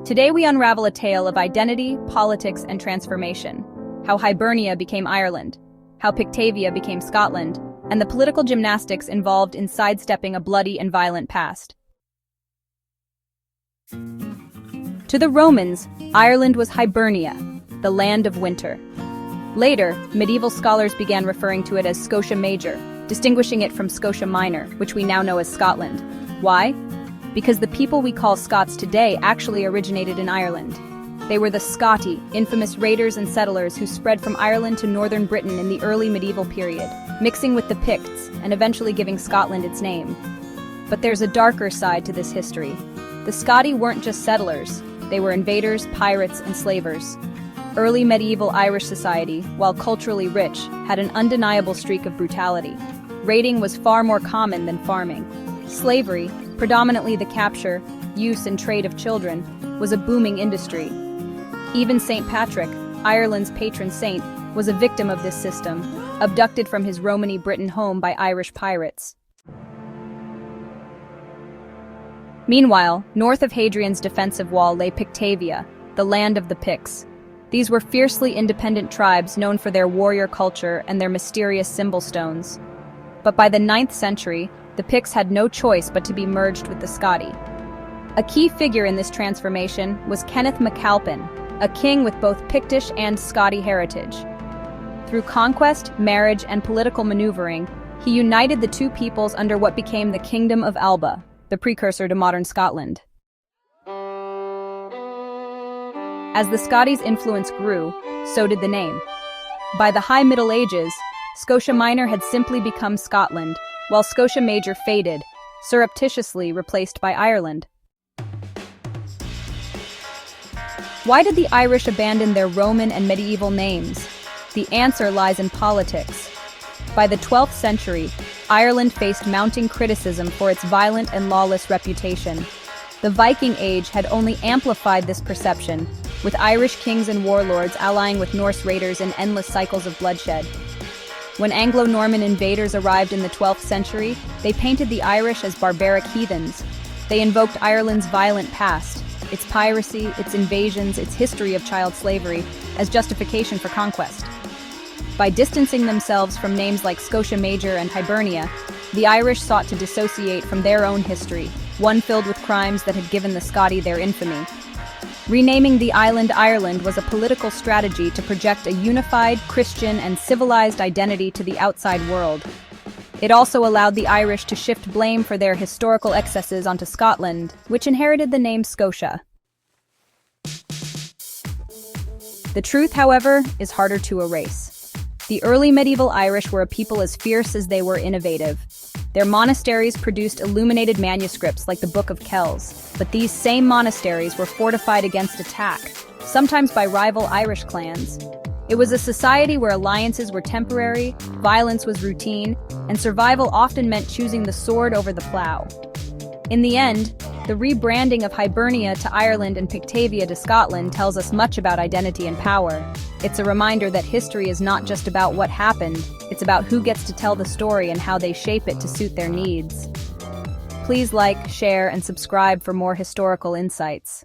Today we unravel a tale of identity, politics, and transformation. How Hibernia became Ireland, how Pictavia became Scotland, and the political gymnastics involved in sidestepping a bloody and violent past. To the Romans, Ireland was Hibernia, the land of winter. Later, medieval scholars began referring to it as Scotia Major, distinguishing it from Scotia Minor, which we now know as Scotland. Why? Because the people we call Scots today actually originated in Ireland. They were the Scotti, infamous raiders and settlers who spread from Ireland to northern Britain in the early medieval period, mixing with the Picts and eventually giving Scotland its name. But there's a darker side to this history. The Scotti weren't just settlers, they were invaders, pirates, and slavers. Early medieval Irish society, while culturally rich, had an undeniable streak of brutality. Raiding was far more common than farming. Slavery, predominantly the capture, use, and trade of children, was a booming industry. Even St. Patrick, Ireland's patron saint, was a victim of this system, abducted from his Romany Britain home by Irish pirates. Meanwhile, north of Hadrian's defensive wall lay Pictavia, the land of the Picts. These were fiercely independent tribes known for their warrior culture and their mysterious symbol stones. But by the 9th century, the Picts had no choice but to be merged with the Scotti. A key figure in this transformation was Kenneth MacAlpin, a king with both Pictish and Scotti heritage. Through conquest, marriage, and political maneuvering, he united the two peoples under what became the Kingdom of Alba, the precursor to modern Scotland. As the Scotti's influence grew, so did the name. By the High Middle Ages, Scotia Minor had simply become Scotland, while Scotia Major faded, surreptitiously replaced by Ireland. Why did the Irish abandon their Roman and medieval names? The answer lies in politics. By the 12th century, Ireland faced mounting criticism for its violent and lawless reputation. The Viking Age had only amplified this perception, with Irish kings and warlords allying with Norse raiders in endless cycles of bloodshed. When Anglo-Norman invaders arrived in the 12th century, they painted the Irish as barbaric heathens. They invoked Ireland's violent past, its piracy, its invasions, its history of child slavery, as justification for conquest. By distancing themselves from names like Scotia Major and Hibernia, the Irish sought to dissociate from their own history, one filled with crimes that had given the Scotti their infamy. Renaming the island Ireland was a political strategy to project a unified, Christian, and civilized identity to the outside world. It also allowed the Irish to shift blame for their historical excesses onto Scotland, which inherited the name Scotia. The truth, however, is harder to erase. The early medieval Irish were a people as fierce as they were innovative. Their monasteries produced illuminated manuscripts like the Book of Kells, but these same monasteries were fortified against attack, sometimes by rival Irish clans. It was a society where alliances were temporary, violence was routine, and survival often meant choosing the sword over the plow. In the end, the rebranding of Hibernia to Ireland and Pictavia to Scotland tells us much about identity and power. It's a reminder that history is not just about what happened, it's about who gets to tell the story and how they shape it to suit their needs. Please like, share, and subscribe for more historical insights.